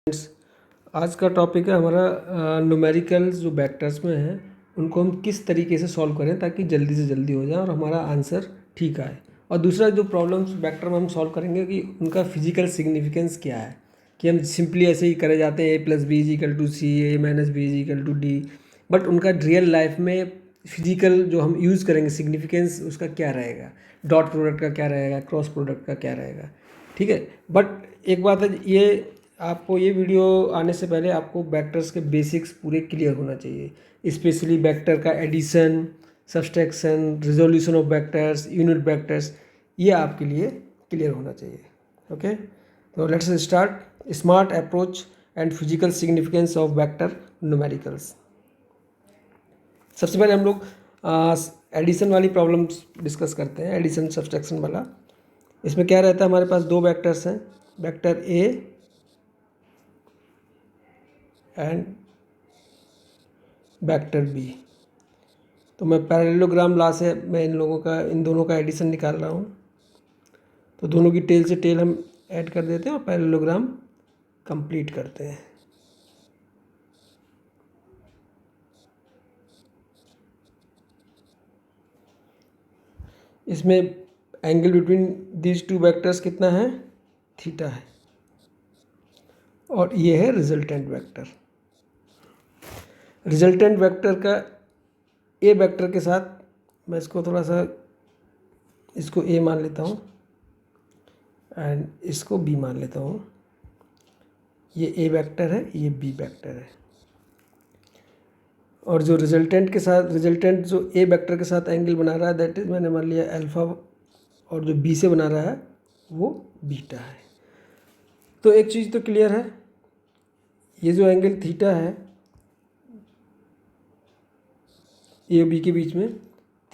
Friends, आज का topic है हमारा न्यूमेरिकल्स जो वेक्टर्स में हैं उनको हम किस तरीके से सॉल्व करें ताकि जल्दी से जल्दी हो जाए और हमारा आंसर ठीक आए। और दूसरा जो प्रॉब्लम्स वेक्टर में हम सॉल्व करेंगे कि उनका फिजिकल सिग्निफिकेंस क्या है, कि हम सिंपली ऐसे ही करे जाते हैं a+b=c, a-b=d, बट उनका रियल लाइफ में फिजिकल जो हम यूज़ करेंगे सिग्निफिकेंस उसका क्या रहेगा, डॉट प्रोडक्ट का क्या रहेगा, क्रॉस प्रोडक्ट का क्या रहेगा। ठीक है, बट एक बात है, ये आपको ये वीडियो आने से पहले आपको वेक्टर्स के बेसिक्स पूरे क्लियर होना चाहिए, स्पेशली वेक्टर का addition, subtraction, resolution of vectors, unit vectors, ये आपके लिए क्लियर होना चाहिए। ओके, तो let's start smart approach and physical significance of vector numericals. सबसे पहले हम लोग एडिशन वाली प्रॉब्लम्स डिस्कस करते हैं, एडिशन सब्सट्रैक्शन वाला। इसमें क्या रहता है, हमारे पास दो वेक्टर्स हैं, vector A and vector B. तो मैं पैरेललोग्राम लॉ से मैं इन दोनों का एडिशन निकाल रहा हूँ। तो दोनों की टेल से टेल हम ऐड कर देते हैं और पैरेललोग्राम कंप्लीट करते हैं। इसमें angle between these two vectors कितना है, थीटा है, और ये है रिजल्टेंट वेक्टर। रिजल्टेंट वेक्टर का ए वेक्टर के साथ मैं इसको थोड़ा सा इसको ए मान लेता हूँ एंड इसको बी मान लेता हूँ। ये ए वेक्टर है, ये बी वेक्टर है, और जो रिजल्टेंट जो ए वेक्टर के साथ एंगल बना रहा है दैट इज मैंने मान लिया अल्फा, और जो बी से बना रहा है वो बीटा है। तो एक चीज़ तो क्लियर है, ये जो एंगल थीटा है ए और बी के बीच में,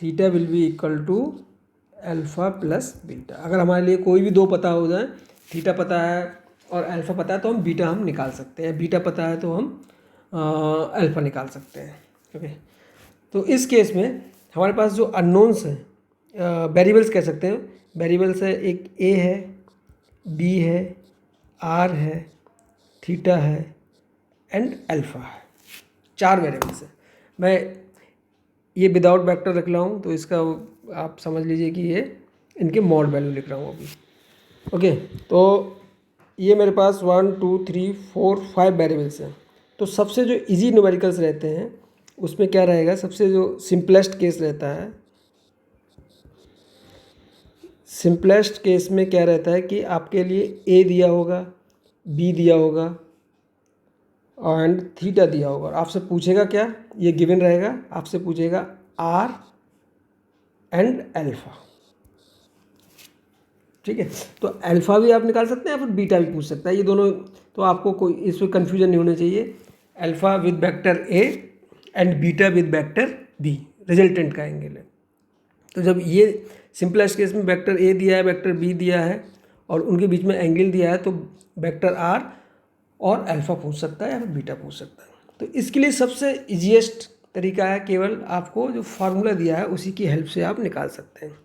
theta will be equal to alpha plus beta. अगर हमारे लिए कोई भी दो पता हो जाए, थीटा पता है और अल्फ़ा पता है, तो हम बीटा हम निकाल सकते हैं, बीटा पता है तो हम अल्फ़ा निकाल सकते हैं। ओके, तो इस केस में हमारे पास जो अननोन्स हैं, वेरिएबल्स कह सकते हैं, वेरिएबल्स है, एक ए है, बी है, आर है, थीटा है एंड अल्फ़ा है। चार वेरिएबल्स हैं। मैं ये विदाउट वेक्टर रख रहा हूँ तो इसका आप समझ लीजिए कि ये इनके मॉड वैल्यू लिख रहा हूँ अभी। ओके, तो ये मेरे पास 1 2 3 4 5 वेरिएबल्स हैं। तो सबसे जो इजी न्यूमेरिकल्स रहते हैं उसमें क्या रहेगा, सबसे जो सिंपलेस्ट केस रहता है, सिंपलेस्ट केस में क्या रहता है कि आपके लिए ए दिया होगा, बी दिया होगा एंड थीटा दिया होगा, और आपसे पूछेगा क्या, ये गिवन रहेगा, आपसे पूछेगा आर एंड अल्फ़ा। ठीक है, तो अल्फ़ा भी आप निकाल सकते हैं या फिर बीटा भी पूछ सकता है, ये दोनों। तो आपको कोई इसमें कन्फ्यूजन नहीं होना चाहिए। Alpha with vector A and beta with vector B resultant का एंगल है। तो जब ये सिंपलेस्ट केस में वेक्टर ए दिया है, वेक्टर बी दिया है और उनके बीच में एंगल दिया है, तो वेक्टर आर और अल्फ़ा पूछ सकता है या फिर बीटा पूछ सकता है। तो इसके लिए सबसे ईजीएस्ट तरीका है, केवल आपको जो फार्मूला दिया है उसी की हेल्प से आप निकाल सकते हैं,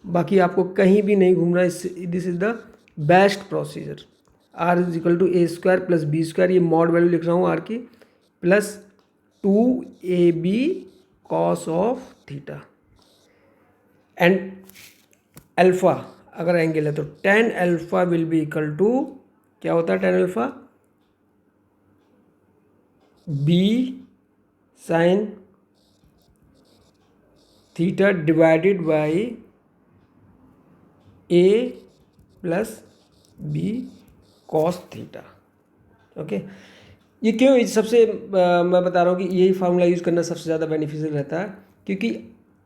बाकी आपको कहीं भी नहीं घूमना। This is the best procedure. R is equal to A square plus B square, ये मॉड वैल्यू लिख रहा हूँ आर की, plus 2ab cos of theta and alpha अगर एंगल है तो tan alpha will be equal to, क्या होता है tan alpha, b sine theta divided by a plus B cos theta. Okay, ये क्यों सबसे मैं बता रहा हूँ कि यही फार्मूला यूज़ करना सबसे ज़्यादा बेनिफिशियल रहता है, क्योंकि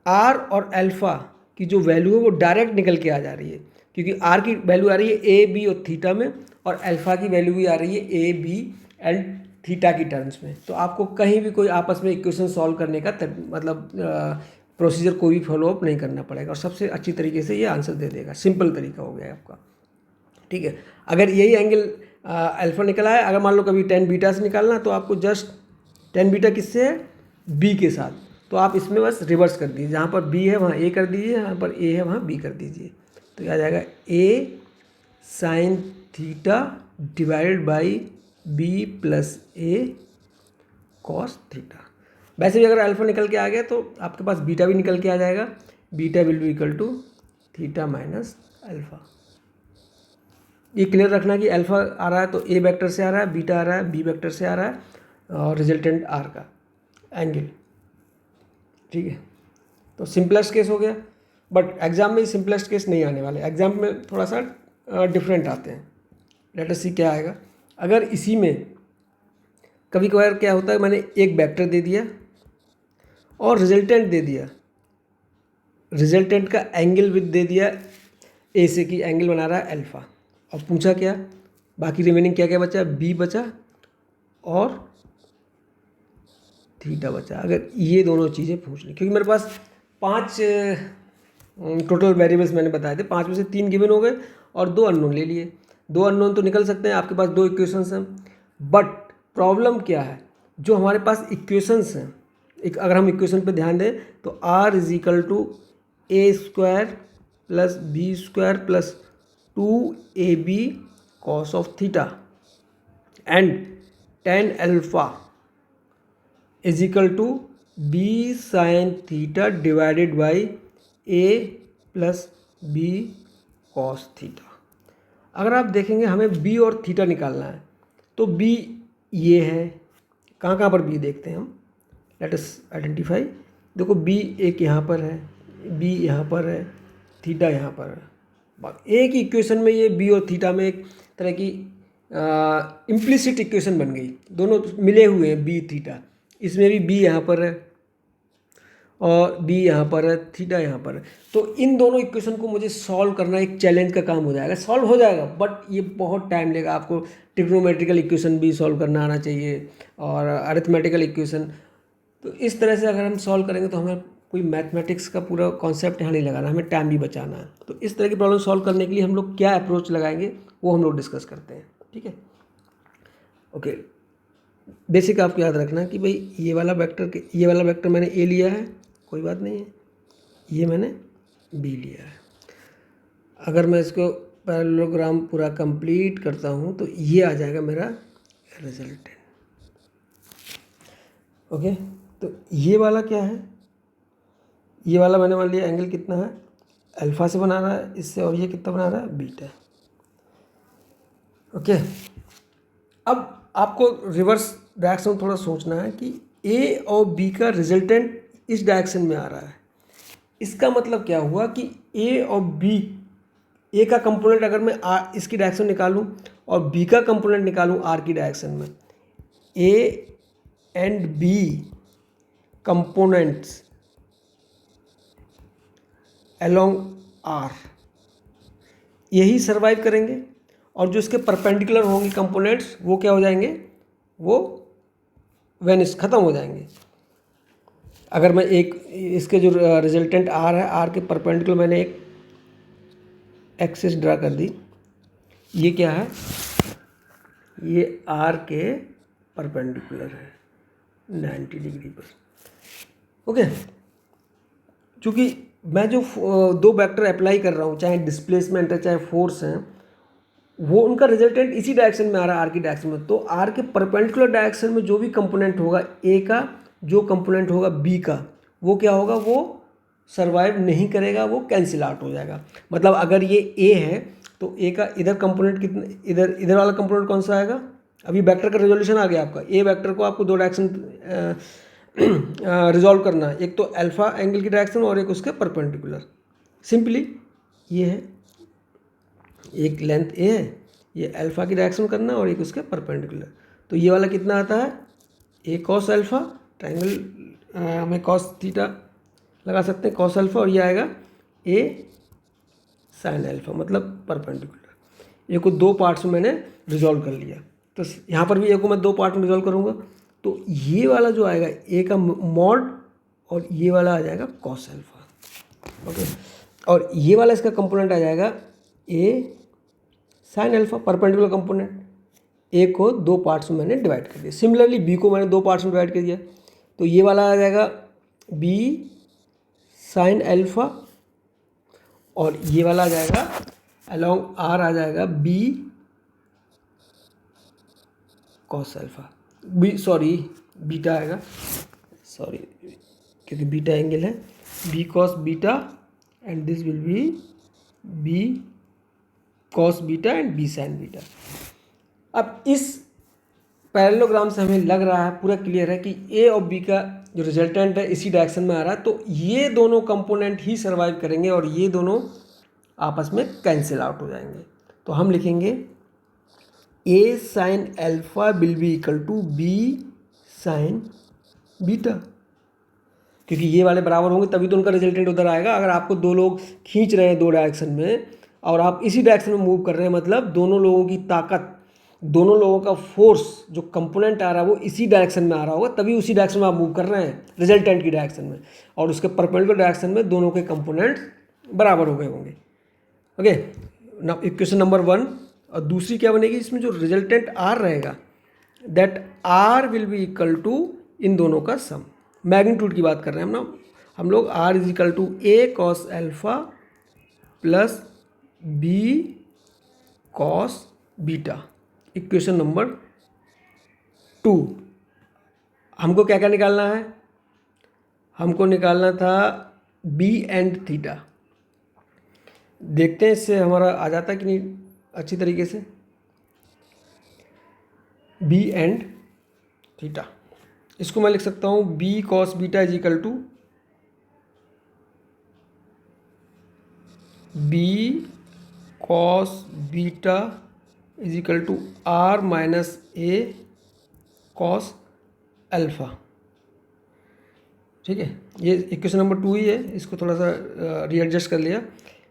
आर और अल्फ़ा की जो वैल्यू है वो डायरेक्ट निकल के आ जा रही है, क्योंकि आर की वैल्यू आ रही है ए बी और थीटा में, और अल्फ़ा की वैल्यू भी आ रही है ए बी एंड थीटा की टर्म्स में। तो आपको कहीं भी कोई आपस में इक्वेशन सॉल्व करने का मतलब प्रोसीजर कोई भी फॉलोअप नहीं करना पड़ेगा, और सबसे अच्छी तरीके से ये आंसर दे देगा। सिंपल तरीका हो गया आपका। ठीक है, अगर यही एंगल अल्फ़ा निकला है, अगर मान लो कभी tan बीटा से निकालना, तो आपको जस्ट tan बीटा किससे है, बी के साथ, तो आप इसमें बस रिवर्स कर दीजिए, जहाँ पर बी है वहाँ ए कर दीजिए, यहाँ पर ए है वहाँ बी कर दीजिए, तो आ जाएगा A sine theta divided by B plus A cos theta. वैसे भी अगर अल्फा निकल के आ गया तो आपके पास बीटा भी निकल के आ जाएगा, beta will be equal to theta minus alpha. ये क्लियर रखना कि अल्फा आ रहा है तो ए वेक्टर से आ रहा है, बीटा आ रहा है बी वेक्टर से आ रहा है, और रिजल्टेंट आर का एंगल। ठीक है, तो सिंपलेस्ट केस हो गया, बट एग्जाम में सिंपलेस्ट केस नहीं आने वाले, एग्जाम में थोड़ा सा डिफरेंट आते हैं। लेट अस सी क्या आएगा। अगर इसी में कभी कभार क्या होता है, मैंने एक वेक्टर दे दिया और रिजल्टेंट दे दिया, रिजल्टेंट का एंगल विद दे दिया ए से कि एंगल बना रहा है अल्फा, और पूछा क्या, बाकी रिमेनिंग क्या क्या बचा, बी बचा और थीटा बचा। अगर ये दोनों चीज़ें पूछ ली, क्योंकि मेरे पास 5 टोटल वेरिएबल्स मैंने बताए थे, 5 में से 3 गिवन हो गए और 2 अननोन ले लिए। 2 अननोन तो निकल सकते हैं, आपके पास 2 इक्वेशंस हैं, बट प्रॉब्लम क्या है, जो हमारे पास इक्वेशंस हैं, एक अगर हम इक्वेशन पे ध्यान दें तो r is equal to A square plus B square plus 2ab cos of theta and tan alpha is equal to B sine theta divided by A plus B cos theta. अगर आप देखेंगे हमें B और theta निकालना है, तो B ये है, कहाँ कहाँ पर बी देखते हैं हम, लेट अस आइडेंटिफाई। देखो बी एक यहाँ पर है, बी यहाँ पर है, थीटा यहाँ पर है। एक ही इक्वेशन में ये बी और थीटा में एक तरह की इम्प्लिसिट इक्वेशन बन गई, दोनों मिले हुए हैं बी थीटा। इसमें भी बी यहाँ पर है और बी यहाँ पर है, थीटा यहाँ पर है। तो इन दोनों इक्वेशन को मुझे सॉल्व करना एक चैलेंज का काम हो जाएगा। सॉल्व हो जाएगा बट ये बहुत टाइम लेगा, आपको ट्रिग्नोमेट्रिकल इक्वेशन भी सॉल्व करना आना चाहिए और अरिथमेटिकल इक्वेशन। तो इस तरह से अगर हम सॉल्व करेंगे तो हमें कोई मैथमेटिक्स का पूरा कॉन्सेप्ट यहाँ नहीं लगाना, हमें टाइम भी बचाना है। तो इस तरह की प्रॉब्लम सॉल्व करने के लिए हम लोग क्या अप्रोच लगाएंगे वो हम लोग डिस्कस करते हैं। ठीक है, ओके। बेसिक आपको याद रखना कि भाई ये वाला वेक्टर मैंने ए लिया है, कोई बात नहीं है, ये मैंने बी लिया है। अगर मैं इसको पैरेललोग्राम पूरा कंप्लीट करता हूँ तो ये आ जाएगा मेरा रिजल्टेंट। ओके, तो ये वाला क्या है, ये वाला मैंने मान लिया एंगल कितना है, अल्फा से बना रहा है इससे, और ये कितना बना रहा है, बीटा। ओके, अब आपको रिवर्स डायरेक्शन थोड़ा सोचना है कि ए और बी का रिजल्टेंट इस डायरेक्शन में आ रहा है। इसका मतलब क्या हुआ कि ए और बी, ए का कंपोनेंट अगर मैं आर इसकी डायरेक्शन निकालूं और बी का कंपोनेंट निकालूं आर की डायरेक्शन में, A and B components along R यही सर्वाइव करेंगे, और जो इसके परपेंडिकुलर होंगे कंपोनेंट्स वो क्या हो जाएंगे, वो वेनिश खत्म हो जाएंगे। अगर मैं एक इसके जो रिजल्टेंट आर है, आर के परपेंडिकुलर मैंने एक एक्सिस ड्रा कर दी, ये क्या है, ये आर के परपेंडिकुलर है 90 डिग्री पर। ओके, चूँकि मैं जो 2 वेक्टर अप्लाई कर रहा हूँ, चाहे डिस्प्लेसमेंट है चाहे फोर्स है, वो उनका रिजल्टेंट इसी डायरेक्शन में आ रहा है, आर की डायरेक्शन में। तो आर के परपेंडिकुलर डायरेक्शन में जो भी कंपोनेंट होगा ए का, जो कंपोनेंट होगा बी का, वो क्या होगा, वो सर्वाइव नहीं करेगा, वो कैंसिल आउट हो जाएगा। मतलब अगर ये ए है तो ए का इधर कंपोनेंट कितना, इधर वाला कंपोनेंट कौन सा आएगा, अभी वेक्टर का रिजोल्यूशन आ गया आपका। ए वेक्टर को आपको 2 डायरेक्शन रिजॉल्व करना है, एक तो अल्फा एंगल की डायरेक्शन और एक उसके परपेंडिकुलर। सिंपली ये है, एक लेंथ ए है, ये अल्फा की डायरेक्शन करना और एक उसके परपेंडिकुलर। तो ये वाला कितना आता है, ए कॉस अल्फा, ट्रायंगल हमें कॉस थीटा लगा सकते हैं, कॉस अल्फा, और ये आएगा ए साइन अल्फा, मतलब परपेंडिकुलर। ए को 2 पार्ट्स में मैंने रिजॉल्व कर लिया, तो यहाँ पर भी ए को मैं 2 पार्ट में रिजॉल्व करूँगा। तो ये वाला जो आएगा ए का मॉड, और ये वाला आ जाएगा कॉस अल्फा। ओके, और ये वाला इसका कंपोनेंट आ जाएगा A sine alpha, perpendicular component. ए को 2 पार्ट्स में मैंने डिवाइड कर दिया। सिमिलरली बी को मैंने 2 पार्ट्स में डिवाइड कर दिया, तो ये वाला आ जाएगा बी साइन अल्फा, और ये वाला आ जाएगा अलोंग आर आ जाएगा बी कॉस अल्फ़ा बीटा आएगा, सॉरी क्योंकि बीटा एंगल है, B cos beta and this will be B cos beta and B sine beta. अब इस पैरेललोग्राम से हमें लग रहा है, पूरा क्लियर है कि ए और बी का जो रिजल्टेंट है इसी डायरेक्शन में आ रहा है, तो ये दोनों कंपोनेंट ही सर्वाइव करेंगे और ये दोनों आपस में कैंसिल आउट हो जाएंगे। तो हम लिखेंगे A sine alpha will be equal to B sine beta, क्योंकि ये वाले बराबर होंगे तभी तो उनका रिजल्टेंट उधर आएगा। अगर आपको दो लोग खींच रहे हैं दो डायरेक्शन में और आप इसी डायरेक्शन में मूव कर रहे हैं, मतलब दोनों लोगों की ताकत, दोनों लोगों का फोर्स जो कंपोनेंट आ रहा है वो इसी डायरेक्शन में आ रहा होगा, तभी उसी डायरेक्शन में आप मूव कर रहे हैं रिजल्टेंट की डायरेक्शन में, और उसके परपेंडिकुलर डायरेक्शन में दोनों के कंपोनेंट बराबर हो गए होंगे। ओके, ना इक्वेशन नंबर 1। और दूसरी क्या बनेगी, इसमें जो रिजल्टेंट आर रहेगा that R will be equal to इन दोनों का सम। मैग्नीट्यूड की बात कर रहे हैं हम लोग R is equal to A cos alpha plus B cos beta. Equation number 2। हमको क्या क्या निकालना है, हमको निकालना था बी एंड थीटा। देखते हैं इससे हमारा आ जाता है कि नहीं अच्छी तरीके से। बी एंड थीटा, इसको मैं लिख सकता हूँ B cos beta is equal to B cos beta is equal to R minus A cos alpha. ठीक है, ये इक्वेशन नंबर 2 ही है, इसको थोड़ा सा रीएडजस्ट कर लिया।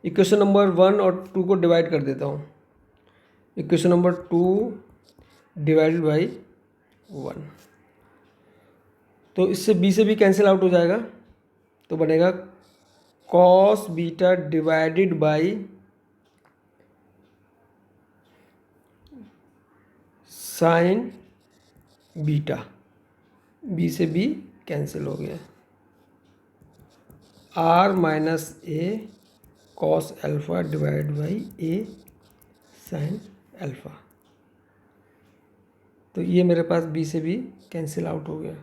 इक्वेशन नंबर 1 और 2 को डिवाइड कर देता हूँ। इक्वेशन नंबर 2 डिवाइडेड बाई 1, तो इससे बी से भी कैंसिल आउट हो जाएगा, तो बनेगा cos beta divided by sine beta, B से बी कैंसिल हो गया, R minus A cos alpha divide by A sine alpha. तो ये मेरे पास बी से बी कैंसिल आउट हो गया।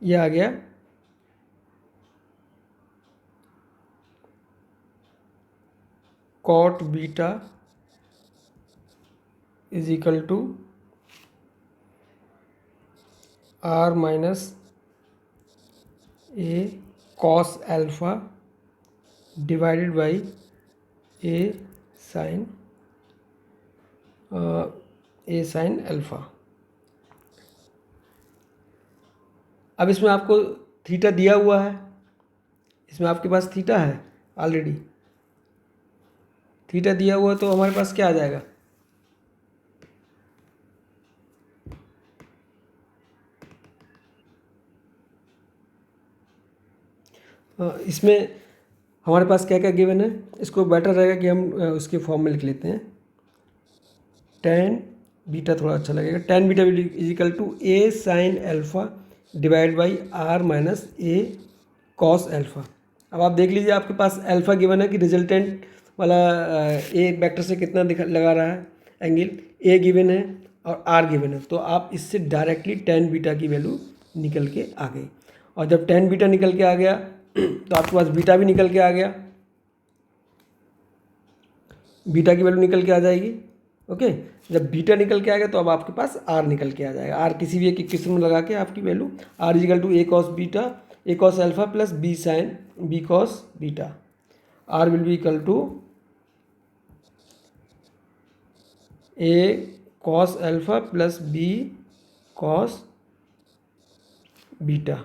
ये आ गया cot beta is equal to R minus A cos alpha divided by A sine alpha. अब इसमें आपको थीटा दिया हुआ है, इसमें आपके पास थीटा है ऑलरेडी, थीटा दिया हुआ है, तो हमारे पास क्या आ जाएगा, इसमें हमारे पास क्या क्या गिवन है। इसको बेटर रहेगा कि हम उसके फॉर्म में लिख लेते हैं। टेन बीटा थोड़ा अच्छा लगेगा, tan beta is equal to A sine alpha divide by R minus A cos alpha. अब आप देख लीजिए, आपके पास अल्फा गिवन है कि रिजल्टेंट वाला ए वेक्टर से कितना लगा रहा है एंगल, ए गिवन है और आर गिवन है, तो आप इससे डायरेक्टली टेन बीटा की वैल्यू निकल के आ गई। और जब टेन बीटा निकल के आ गया तो आपके पास बीटा भी निकल के आ गया, बीटा की वैल्यू निकल के आ जाएगी। ओके, जब बीटा निकल के आ गया तो अब आपके पास आर निकल के आ जाएगा। आर किसी भी एक इक्वेशन में लगा के आपकी value R is equal to A cos beta A cos alpha plus B sine B cos beta, R will be equal to A cos alpha plus B cos beta.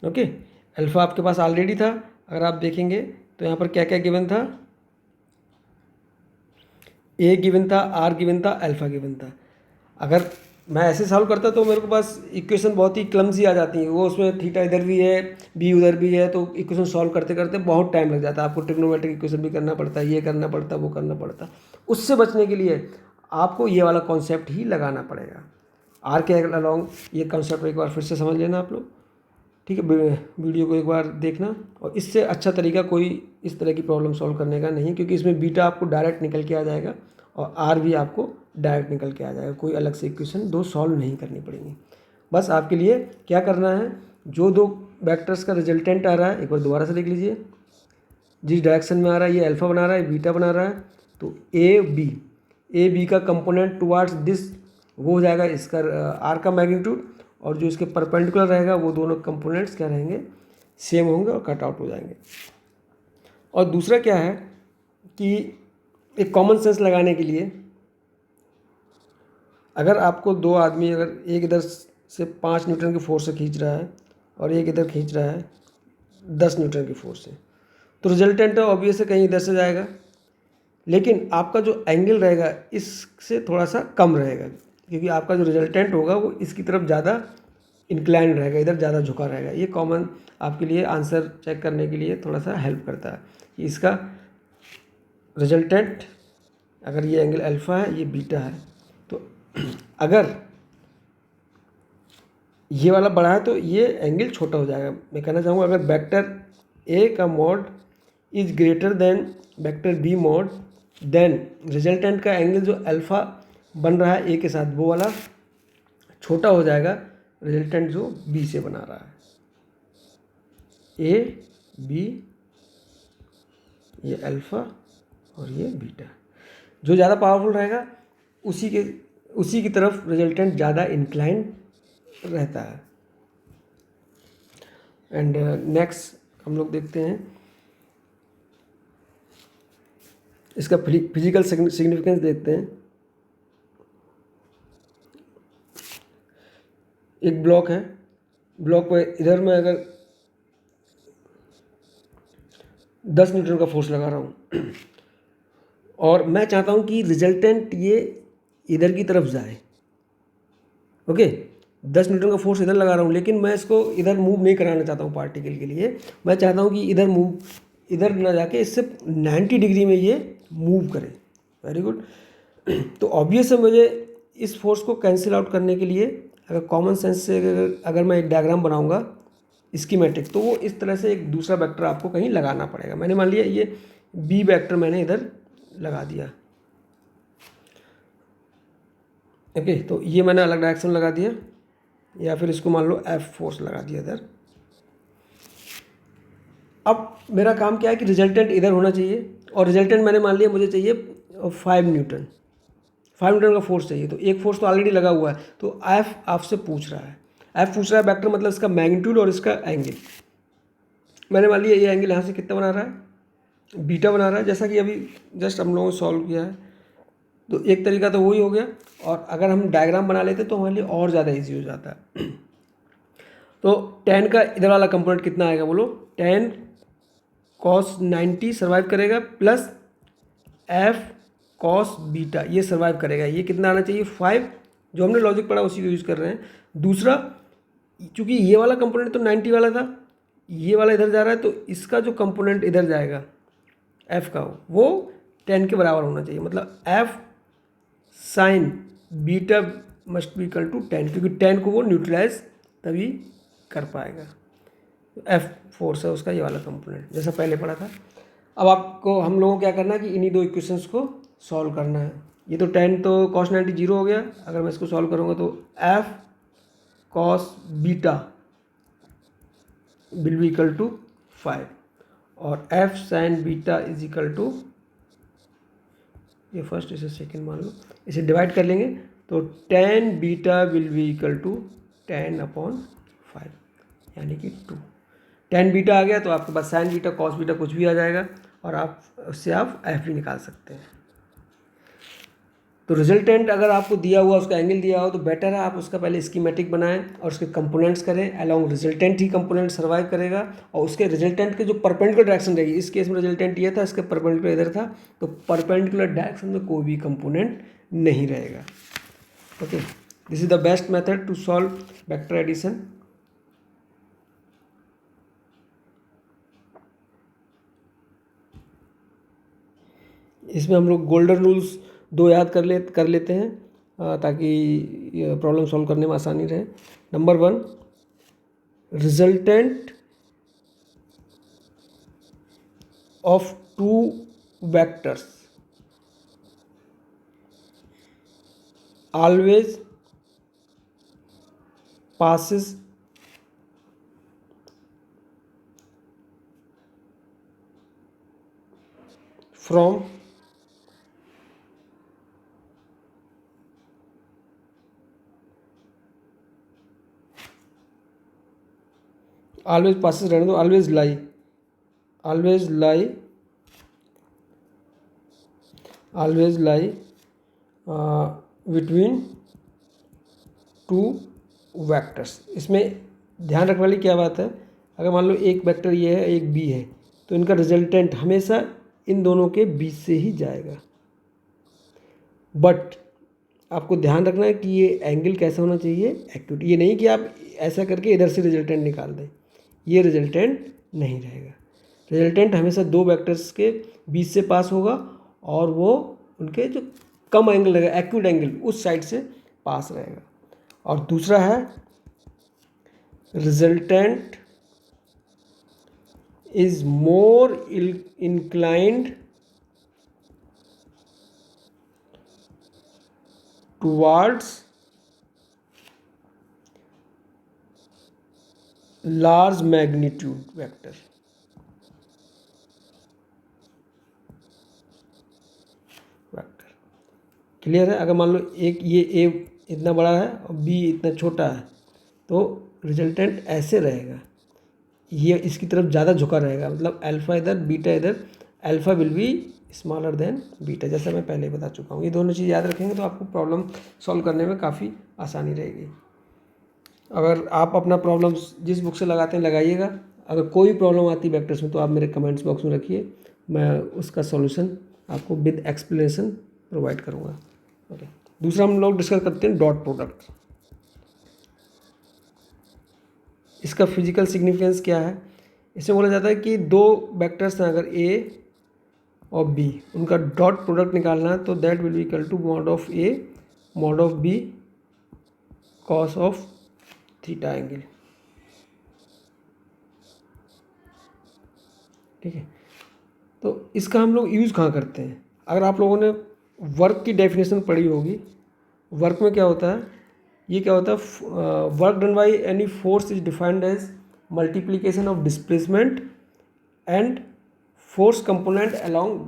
Okay, alpha आपके पास already था, अगर आप देखेंगे तो यहाँ पर क्या क्या गिवन था, ए गिवन था, आर गिवन था, अल्फा गिवन था। अगर मैं ऐसे सॉल्व करता तो मेरे को पास इक्वेशन बहुत ही क्लमजी आ जाती है, वो उसमें थीटा इधर भी है बी उधर भी है, तो इक्वेशन सॉल्व करते करते बहुत टाइम लग जाता है। आपको ट्रिग्नोमेट्रिक इक्वेशन भी करना पड़ता है, ये करना पड़ता है, वो करना पड़ता है। उससे बचने के लिए आपको ये वाला कॉन्सेप्ट ही लगाना पड़ेगा। आर के अलॉन्ग ये कॉन्सेप्ट एक बार फिर से समझ लेना आप लोग। ठीक है, वीडियो को एक बार देखना। और इससे अच्छा तरीका कोई इस तरह की प्रॉब्लम सॉल्व करने का नहीं, क्योंकि इसमें बीटा आपको डायरेक्ट निकल के आ जाएगा और आर भी आपको डायरेक्ट निकल के आ जाएगा, कोई अलग से इक्वेशन दो सॉल्व नहीं करनी पड़ेगी। बस आपके लिए क्या करना है, जो दो वेक्टर्स का रिजल्टेंट आ रहा है एक बार दोबारा से देख लीजिए, जिस डायरेक्शन में आ रहा है ये अल्फ़ा बना रहा है, बीटा बना रहा है, तो ए बी का कंपोनेंट टुवार्ड्स दिस वो हो जाएगा इसका आर का मैग्नीट्यूड, और जो इसके परपेंडिकुलर रहेगा वो दोनों कंपोनेंट्स क्या रहेंगे, सेम होंगे और कट आउट हो जाएंगे। और दूसरा क्या है कि एक कॉमन सेंस लगाने के लिए, अगर आपको दो आदमी, अगर एक इधर से 5 न्यूटन की फोर्स से खींच रहा है और एक इधर खींच रहा है 10 न्यूटन की फोर्स से, तो रिजल्टेंट ऑब्वियस है कहीं इधर से जाएगा, लेकिन आपका जो एंगल रहेगा इससे थोड़ा सा कम रहेगा, क्योंकि आपका जो रिजल्टेंट होगा वो इसकी तरफ ज़्यादा इंक्लाइन रहेगा, इधर ज़्यादा झुका रहेगा। ये कॉमन आपके लिए आंसर चेक करने के लिए थोड़ा सा हेल्प करता है कि इसका रिजल्टेंट, अगर ये एंगल अल्फ़ा है ये बीटा है, तो अगर ये वाला बड़ा है तो ये एंगल छोटा हो जाएगा। मैं कहना चाहूँगा अगर वेक्टर ए का mod is greater than vector B mod, then resultant का एंगल जो अल्फ़ा बन रहा है ए के साथ वो वाला छोटा हो जाएगा रिजल्टेंट जो बी से बना रहा है। ए बी, ये अल्फ़ा और ये बीटा, जो ज़्यादा पावरफुल रहेगा उसी की तरफ रिजल्टेंट ज़्यादा इंक्लाइन रहता है। एंड नेक्स्ट हम लोग देखते हैं इसका फिजिकल सिग्निफिकेंस देखते हैं। एक ब्लॉक है, ब्लॉक पर इधर मैं अगर 10 न्यूटन का फोर्स लगा रहा हूँ और मैं चाहता हूँ कि रिजल्टेंट ये इधर की तरफ जाए, ओके 10 न्यूटन का फोर्स इधर लगा रहा हूँ, लेकिन मैं इसको इधर मूव नहीं कराना चाहता हूँ पार्टिकल के लिए, मैं चाहता हूँ कि इधर ना जाके इससे 90 डिग्री में ये मूव करे। Very good. तो ऑब्वियस है मुझे इस फोर्स को कैंसिल आउट करने के लिए अगर कॉमन सेंस से अगर मैं एक डायग्राम बनाऊंगा स्कीमेटिक, तो वो इस तरह से एक दूसरा वेक्टर आपको कहीं लगाना पड़ेगा। मैंने मान लिया ये बी वेक्टर मैंने इधर लगा दिया, ओके तो ये मैंने अलग डायरेक्शन लगा दिया, या फिर इसको मान लो एफ फोर्स लगा दिया इधर। अब मेरा काम क्या है कि रिजल्टेंट इधर होना चाहिए, और रिजल्टेंट मैंने मान लिया मुझे चाहिए 5 न्यूटन का फोर्स चाहिए, तो एक फोर्स तो ऑलरेडी लगा हुआ है, तो एफ आपसे पूछ रहा है, एफ पूछ रहा है वेक्टर मतलब इसका मैग्नीट्यूड और इसका एंगल। मैंने मान लिया ये एंगल यहाँ से कितना बना रहा है, बीटा बना रहा है, जैसा कि अभी जस्ट हम लोगों ने सॉल्व किया है। तो एक तरीका तो वही हो गया, और अगर हम डायग्राम बना लेते तो हमारे लिए और ज़्यादा ईजी हो जाता है। तो tan का इधर वाला कंपोनेंट कितना आएगा बोलो, tan cos 90 सर्वाइव करेगा, प्लस f cos बीटा ये सर्वाइव करेगा। ये कितना आना चाहिए 5, जो हमने लॉजिक पढ़ा उसी को यूज़ कर रहे हैं। दूसरा, चूँकि ये वाला कंपोनेंट तो 90 वाला था, ये वाला इधर जा रहा है, तो इसका जो कंपोनेंट इधर जाएगा f का वो 10 के बराबर होना चाहिए, मतलब f sine beta must be equal to 10, क्योंकि 10 को वो न्यूट्रलाइज तभी कर पाएगा। एफ फोर्स है उसका ये वाला कंपोनेंट, जैसा पहले पढ़ा था। अब आपको हम लोगों को क्या करना है कि इन्हीं दो इक्वेशंस को सॉल्व करना है। ये तो 10 तो cos 90 जीरो हो गया, अगर मैं इसको सॉल्व करूँगा तो F cos beta will be equal to 5 और F sine beta is equal to, ये फर्स्ट इसे सेकंड मान लो, इसे डिवाइड कर लेंगे तो tan beta will be equal to 10/5 यानी कि 2। tan बीटा आ गया तो आपके पास sin बीटा cos बीटा कुछ भी आ जाएगा, और आप उससे आप f भी निकाल सकते हैं। तो रिजल्टेंट अगर आपको दिया हुआ उसका एंगल दिया हो तो बेटर है आप उसका पहले स्कीमेटिक बनाएं और उसके कंपोनेंट्स करें, अलॉन्ग रिजल्टेंट ही कंपोनेंट सर्वाइव करेगा, और उसके रिजल्टेंट के जो परपेंडिकुलर डायरेक्शन रहेगी, इस केस में रिजल्टेंट ये था, इसके परपेंडिकुलर इधर था, तो परपेंडिकुलर डायरेक्शन में कोई भी कंपोनेंट नहीं रहेगा। Okay, this is the best method to solve vector addition. इसमें हम लोग गोल्डन रूल्स दो याद कर लेते हैं ताकि प्रॉब्लम सॉल्व करने में आसानी रहे। Number 1, resultant of two vectors always passes from always passes रहने दो, always lie between two vectors. इसमें ध्यान रखने वाली क्या बात है, अगर मान लो एक वेक्टर ये है एक बी है तो इनका रिजल्टेंट हमेशा इन दोनों के बीच से ही जाएगा। बट आपको ध्यान रखना है कि ये एंगल कैसा होना चाहिए, एक्यूट। ये नहीं कि आप ऐसा करके इधर से रिजल्टेंट निकाल दें, ये रिजल्टेंट नहीं रहेगा। रिजल्टेंट हमेशा दो वेक्टर्स के बीच से पास होगा और वो उनके जो कम एंगल रहेगा, एक्यूट एंगल, उस साइड से पास रहेगा। और दूसरा है resultant is more inclined towards large magnitude vector. Clear है? अगर मान लो एक ये ए इतना बड़ा है और बी इतना छोटा है तो रिजल्टेंट ऐसे रहेगा, ये इसकी तरफ ज़्यादा झुका रहेगा, मतलब अल्फ़ा इधर बीटा इधर, alpha will be smaller than beta, जैसा मैं पहले ही बता चुका हूँ। ये दोनों चीज़ याद रखेंगे तो आपको प्रॉब्लम सॉल्व करने में काफ़ी आसानी रहेगी। अगर आप अपना प्रॉब्लम जिस बुक से लगाते हैं लगाइएगा। अगर कोई प्रॉब्लम आती है वेक्टर्स में तो आप मेरे कमेंट्स बॉक्स में रखिए, मैं उसका सॉल्यूशन आपको विद एक्सप्लेनेशन प्रोवाइड करूँगा। ओके, दूसरा हम लोग डिस्कस करते हैं डॉट प्रोडक्ट। इसका फिजिकल सिग्निफिकेंस क्या है? इसमें बोला जाता है कि दो वेक्टर्स हैं, अगर ए और बी, उनका डॉट प्रोडक्ट निकालना है तो that will be equal to mod of A mod of B cos of theta angle. ठीक है, तो इसका हम लोग यूज़ कहाँ करते हैं? अगर आप लोगों ने वर्क की डेफिनेशन पढ़ी होगी, वर्क में क्या होता है, ये क्या होता है, work done by any force is defined as multiplication of displacement and force component along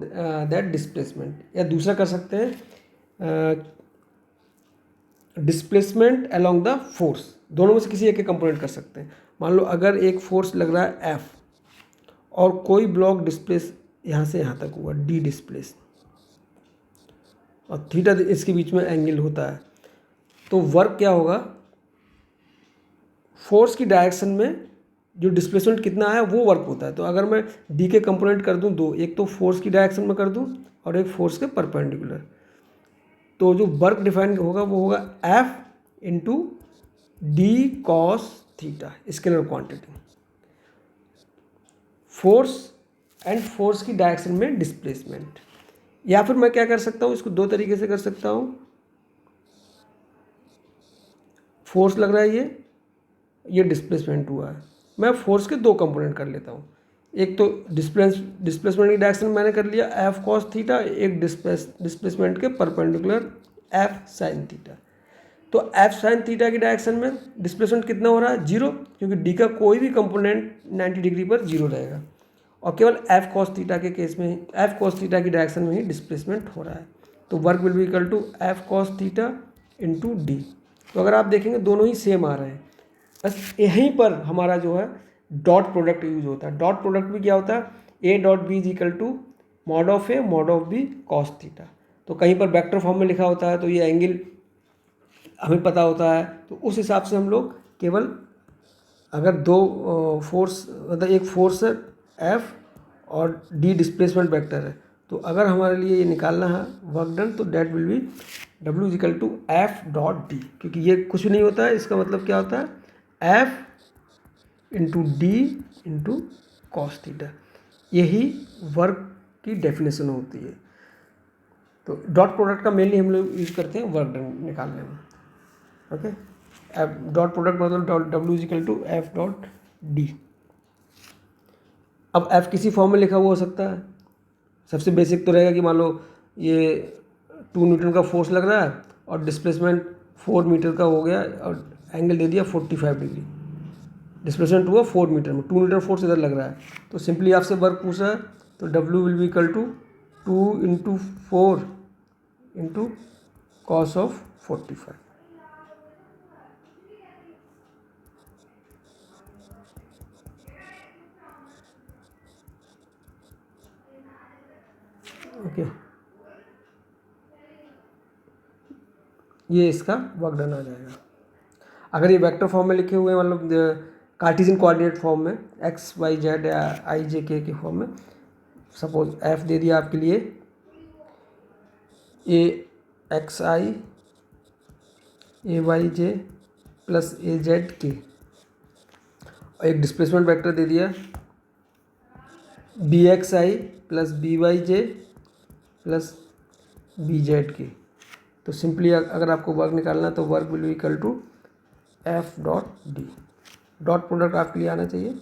that displacement. या दूसरा कर सकते हैं डिस्प्लेसमेंट अलोंग द फोर्स, दोनों में से किसी एक के कंपोनेंट कर सकते हैं। मान लो अगर एक फोर्स लग रहा है एफ और कोई ब्लॉक डिस्प्लेस यहाँ से यहाँ तक हुआ डी डिस्प्लेस, और थीटा इसके बीच में एंगल होता है, तो वर्क क्या होगा, फोर्स की डायरेक्शन में जो डिस्प्लेसमेंट कितना है वो वर्क होता है। तो अगर मैं डी के कंपोनेंट कर दूं दो, एक तो फोर्स की डायरेक्शन में कर दूं और एक फोर्स के परपेंडिकुलर, तो जो वर्क डिफाइन होगा वो होगा F into D cos theta, scalar quantity, force and force की डायरेक्शन में डिस्प्लेसमेंट। या फिर मैं क्या कर सकता हूँ, इसको दो तरीके से कर सकता हूँ। फोर्स लग रहा है, ये डिस्प्लेसमेंट हुआ है, मैं फोर्स के दो कंपोनेंट कर लेता हूँ। एक तो डिस्प्लेसमेंट की डायरेक्शन मैंने कर लिया एफ कॉस थीटा, एक डिस्प्लेसमेंट के परपेंडिकुलर एफ साइन थीटा। तो एफ साइन थीटा की डायरेक्शन में डिस्प्लेसमेंट कितना हो रहा है, जीरो, क्योंकि डी का कोई भी कंपोनेंट 90 डिग्री पर जीरो रहेगा, और केवल एफ कॉस थीटा के केस में एफ कॉस थीटा की डायरेक्शन में ही डिस्प्लेसमेंट हो रहा है। तो work will be equal to F cos theta into D. तो अगर आप देखेंगे दोनों ही सेम आ रहे हैं, बस यहीं पर हमारा जो है डॉट प्रोडक्ट यूज होता है। डॉट प्रोडक्ट भी क्या होता है, A dot B is equal to mod of A mod of B cos theta. तो कहीं पर वेक्टर फॉर्म में लिखा होता है तो ये एंगल हमें पता होता है, तो उस हिसाब से हम लोग केवल अगर दो फोर्स, मतलब एक फोर्स है एफ और डी डिस्प्लेसमेंट वेक्टर है, तो अगर हमारे लिए ये निकालना है वर्क डन तो that will be W is equal to F dot D, क्योंकि ये कुछ नहीं होता है, इसका मतलब क्या होता है F into D into cos theta, यही वर्क की डेफिनेशन होती है। तो डॉट प्रोडक्ट का मेनली हम लोग यूज़ करते हैं वर्क डन निकालने में। ओके, एफ डॉट प्रोडक्ट मतलब W is equal to F dot D. अब एफ किसी फॉर्म में लिखा हुआ हो सकता है। सबसे बेसिक तो रहेगा कि मान लो ये 2 न्यूटन का फोर्स लग रहा है और डिस्प्लेसमेंट 4 मीटर का हो गया और एंगल दे दिया 45 डिग्री। डिस्प्लेसमेंट हुआ 4 मीटर में, 2 न्यूटन फोर्स इधर लग रहा है, तो सिंपली आपसे वर्क पूछ रहा है तो W will be equal to 2 into 4 into cos of 45। Okay, ये इसका वर्क डन आ जाएगा। अगर ये वेक्टर फॉर्म में लिखे हुए हैं, मतलब कार्टेशियन कोऑर्डिनेट फॉर्म में एक्स वाई जेड या आई जे के फॉर्म में, सपोज एफ दे दिया आपके लिए A X I A Y J plus A Z K, और एक डिस्प्लेसमेंट वेक्टर दे दिया B X I plus B Y J plus B Z K. तो सिंपली अगर आपको वर्क निकालना है तो work will be equal to F dot D. Dot product आपके लिए आना चाहिए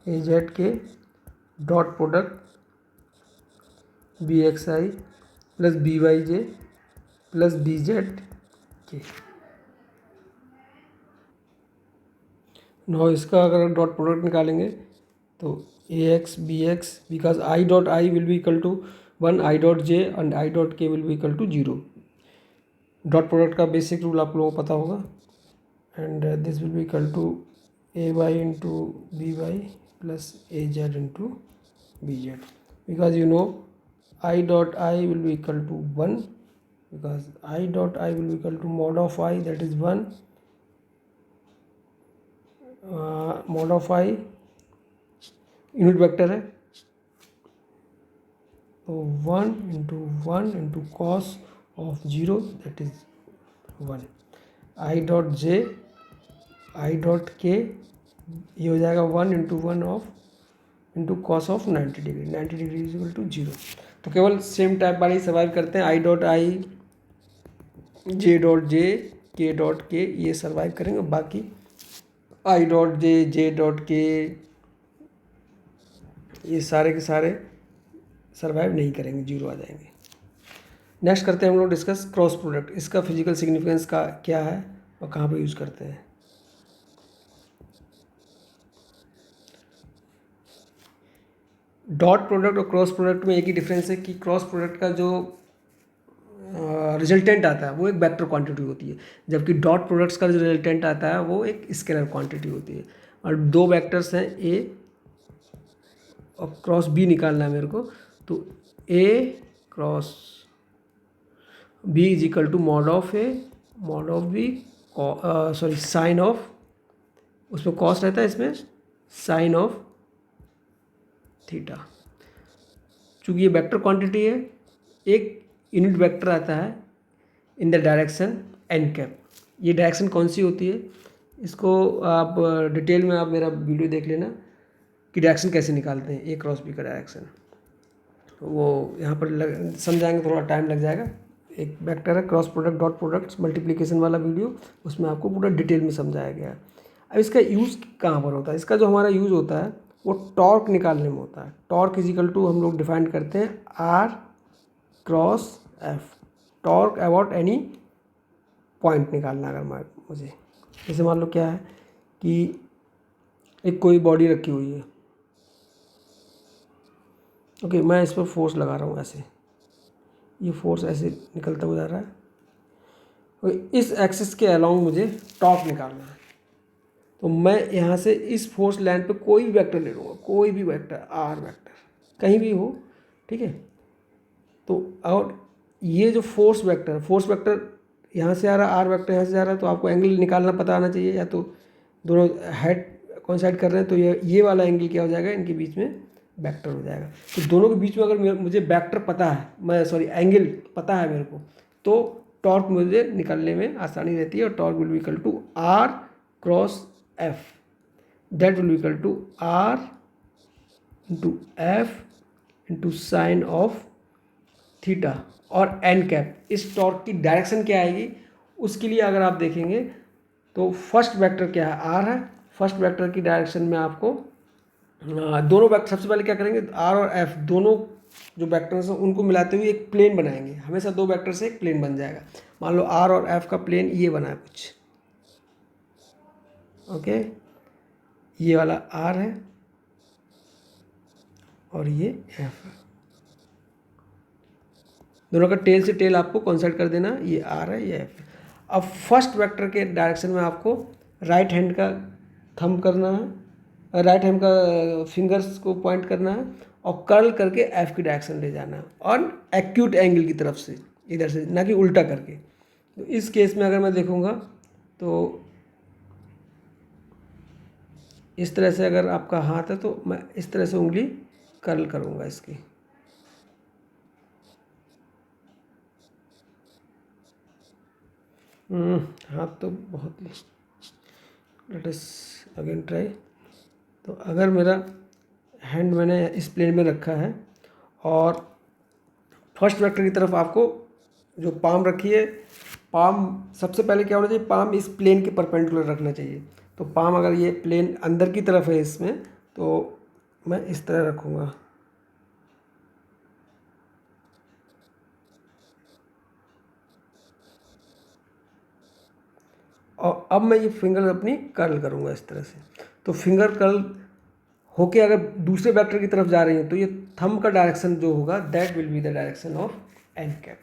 A Z K dot product B X I plus B Y J plus B Z K. No इसका अगर डॉट प्रोडक्ट निकालेंगे तो A X B X, because I dot I will be equal to 1, I dot J and I dot K will be equal to 0। Dot product का basic rule आप लोगों को पता होगा, and this will be equal to A Y into B Y plus A Z into B Z, because you know I dot I will be equal to 1, because I dot I will be equal to mod of I that is 1, mod of I unit vector है तो 1 into cos of 0 that is 1, I dot J I dot K ये हो जाएगा 1 into 1 of into cos of 90 degree, 90 degree is equal to 0। तो केवल same type वाले survive करते हैं, आई डॉट आई जे डॉट जे के डॉट के ये सर्वाइव करेंगे, बाकी आई डॉट जे जे डॉट के ये सारे के सारे सर्वाइव नहीं करेंगे, 0 आ जाएंगे। नेक्स्ट करते हैं हम लोग डिस्कस क्रॉस प्रोडक्ट। इसका फिजिकल सिग्निफिकेंस का क्या है और कहाँ पे यूज़ करते हैं। डॉट प्रोडक्ट और क्रॉस प्रोडक्ट में एक ही डिफरेंस है कि क्रॉस प्रोडक्ट का जो रिजल्टेंट आता है वो एक वेक्टर क्वांटिटी होती है, जबकि डॉट प्रोडक्ट्स का जो रिजल्टेंट आता है वो एक स्केलर क्वांटिटी होती है। और दो वेक्टर्स हैं ए और क्रॉस बी निकालना है मेरे को, तो A cross B is equal to mod of A mod of B sorry sine of, उसमें कॉस रहता है, इसमें साइन ऑफ थीटा। चूँकि ये वेक्टर क्वांटिटी है, एक यूनिट वेक्टर आता है in the direction N cap. ये डायरेक्शन कौन सी होती है, इसको आप डिटेल में आप मेरा वीडियो देख लेना कि डायरेक्शन कैसे निकालते हैं ए क्रॉस बी का डायरेक्शन, वो यहाँ पर समझाएंगे, थोड़ा टाइम लग जाएगा। एक वेक्टर है cross product dot products multiplication वाला वीडियो, उसमें आपको पूरा डिटेल में समझाया गया है। अब इसका यूज़ कहाँ पर होता है, इसका जो हमारा यूज़ होता है वो टॉर्क निकालने में होता है। टॉर्क इज इक्वल टू हम लोग डिफाइन करते हैं R cross F, torque about any point निकालना अगर मुझे, जैसे मान लो क्या है कि एक कोई बॉडी रखी हुई है, ओके मैं इस पर फोर्स लगा रहा हूँ ऐसे, ये फोर्स ऐसे निकलता हुआ जा रहा है, इस एक्सिस के अलोंग मुझे टॉर्क निकालना है। तो मैं यहाँ से इस फोर्स लाइन पे कोई भी वेक्टर ले लूँगा, कोई भी वेक्टर आर वेक्टर कहीं भी हो, ठीक है। तो और ये जो फोर्स वेक्टर यहाँ से आ रहा है, आर वेक्टर यहाँ से आ रहा है, तो आपको एंगल निकालना पता आना चाहिए, या तो दोनों हेड कोइंसाइड कर रहे हैं तो ये वाला एंगल क्या हो जाएगा, इनके बीच में वेक्टर हो जाएगा। तो दोनों के बीच में अगर मुझे वेक्टर पता है, एंगल पता है मेरे को, तो टॉर्क मुझे निकालने में आसानी रहती है। और torque will be equal to R cross F, that will be equal to R into F into sine of theta और एन कैप, इस टॉर्क की डायरेक्शन क्या आएगी, उसके लिए अगर आप देखेंगे तो फर्स्ट वेक्टर क्या है, आर है। फर्स्ट वेक्टर की डायरेक्शन में आपको दोनों वेक्टर, सबसे पहले क्या करेंगे, आर और एफ दोनों जो वेक्टर्स हैं उनको मिलाते हुए एक प्लेन बनाएंगे। हमेशा दो वेक्टर से एक प्लेन बन जाएगा। मान लो आर और एफ का प्लेन ये बना है कुछ, ओके, ये वाला आर है और ये एफ है। दोनों का टेल से टेल आपको कॉन्सेंट कर देना, ये आर है ये एफ है। अब फर्स्ट वेक्टर के डायरेक्शन में आपको राइट हैंड का थंब करना है, राइट हैंड का फिंगर्स को पॉइंट करना है और कर्ल करके एफ की डायरेक्शन ले जाना है और एक्यूट एंगल की तरफ से, इधर से, ना कि उल्टा करके। तो इस केस में अगर मैं देखूँगा तो इस तरह से अगर आपका हाथ है तो मैं इस तरह से उंगली कर्ल करूँगा इसकी। हाथ तो बहुत ही, लेट अस अगेन ट्राई। तो अगर मेरा हैंड मैंने इस प्लेन में रखा है और फर्स्ट वेक्टर की तरफ आपको जो पाम रखी है, पाम सबसे पहले क्या होना चाहिए, पाम इस प्लेन के परपेंडिकुलर रखना चाहिए। तो पाम अगर ये प्लेन अंदर की तरफ है इसमें, तो मैं इस तरह रखूँगा। और अब मैं ये फिंगर अपनी कर्ल करूँगा इस तरह से। तो फिंगर कर्ल होके अगर दूसरे वेक्टर की तरफ जा रही है तो ये थंब का डायरेक्शन जो होगा that will be the direction of N cap.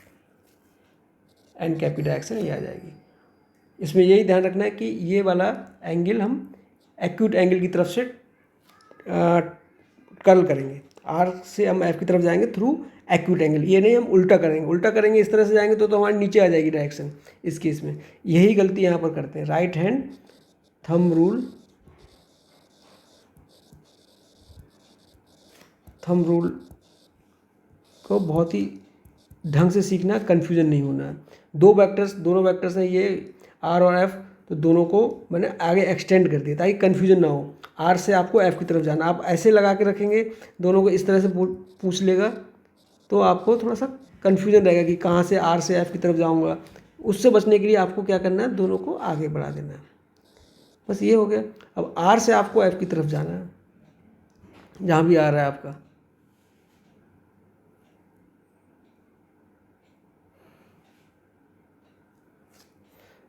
N cap की डायरेक्शन ये आ जाएगी। इसमें यही ध्यान रखना है कि ये वाला एंगल हम एक्यूट एंगल की तरफ से कर्ल करेंगे। आर से हम एफ की तरफ जाएंगे थ्रू एक्यूट एंगल, ये नहीं हम उल्टा करेंगे। उल्टा करेंगे इस तरह से जाएंगे तो हमारे नीचे आ जाएगी डायरेक्शन। इस केस में यही गलती यहाँ पर करते हैं। Right hand thumb rule, thumb rule को बहुत ही ढंग से सीखना, कन्फ्यूजन नहीं होना है। दो वेक्टर्स, दोनों वेक्टर्स हैं ये आर और एफ, तो दोनों को मैंने आगे एक्सटेंड कर दिया ताकि कन्फ्यूजन ना हो। आर से आपको एफ की तरफ जाना, आप ऐसे लगा के रखेंगे दोनों को, इस तरह से पूछ लेगा तो आपको थोड़ा सा कन्फ्यूजन रहेगा कि कहाँ से आर से एफ की तरफ जाऊँगा। उससे बचने के लिए आपको क्या करना है, दोनों को आगे बढ़ा देना है। बस ये हो गया। अब आर से आपको एफ की तरफ जाना है, जहाँ भी आ रहा है आपका।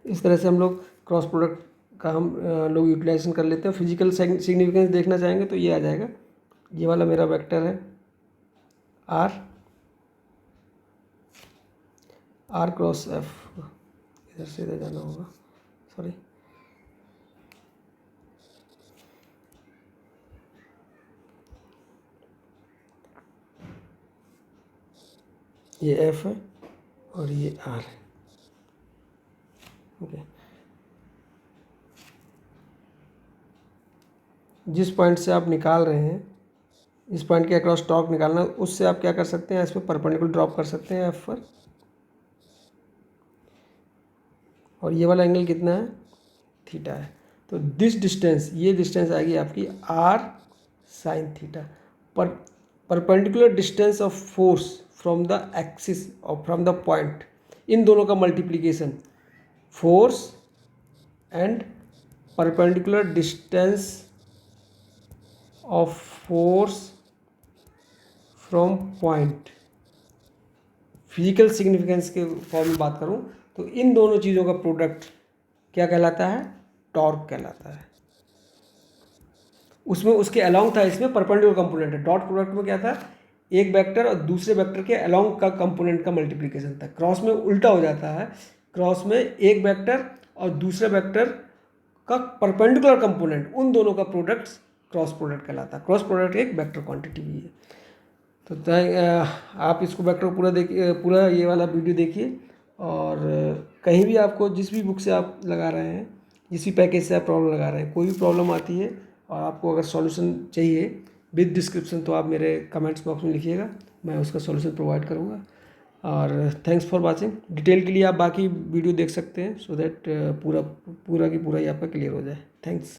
इस तरह से हम लोग क्रॉस प्रोडक्ट का हम लोग यूटिलाइजेशन कर लेते हैं। फिजिकल सिग्निफिकेंस देखना चाहेंगे तो ये आ जाएगा, ये वाला मेरा वेक्टर है आर, आर क्रॉस एफ, इधर से इधर जाना होगा, सॉरी। ये एफ है और ये आर है, ओके। जिस पॉइंट से आप निकाल रहे हैं, इस पॉइंट के अक्रॉस टॉर्क निकालना, उससे आप क्या कर सकते हैं, इस पर परपेंडिकुलर ड्रॉप कर सकते हैं एफ पर। और ये वाला एंगल कितना है, थीटा है। तो दिस डिस्टेंस, ये डिस्टेंस आएगी आपकी आर साइन थीटा। पर perpendicular distance of force from the axis और फ्रॉम द पॉइंट, इन दोनों का multiplication, force and perpendicular distance of force from point. Physical significance के फॉर्म में बात करूं तो इन दोनों चीज़ों का प्रोडक्ट क्या कहलाता है, टॉर्क कहलाता है। उसमें उसके अलोंग था, इसमें परपेंडिकुलर कंपोनेंट है। डॉट प्रोडक्ट में क्या था, एक वेक्टर और दूसरे वेक्टर के अलोंग का कंपोनेंट का मल्टीप्लिकेशन था। क्रॉस में उल्टा हो जाता है, क्रॉस में एक वेक्टर और दूसरे वेक्टर का परपेंडिकुलर कंपोनेंट, उन दोनों का प्रोडक्ट क्रॉस प्रोडक्ट कहलाता है। क्रॉस प्रोडक्ट एक वेक्टर क्वांटिटी भी है। तो आप इसको वेक्टर पूरा देखिए, पूरा ये वाला वीडियो देखिए। और कहीं भी आपको जिस भी बुक से आप लगा रहे हैं, जिस भी पैकेज से आप प्रॉब्लम लगा रहे हैं, कोई भी प्रॉब्लम आती है और आपको अगर सॉल्यूशन चाहिए विद डिस्क्रिप्शन, तो आप मेरे कमेंट्स बॉक्स में लिखिएगा, मैं उसका सॉल्यूशन प्रोवाइड करूँगा। और थैंक्स फॉर वाचिंग। डिटेल के लिए आप बाकी वीडियो देख सकते हैं, सो दैट पूरा की पूरा ही आपका क्लियर हो जाए। थैंक्स।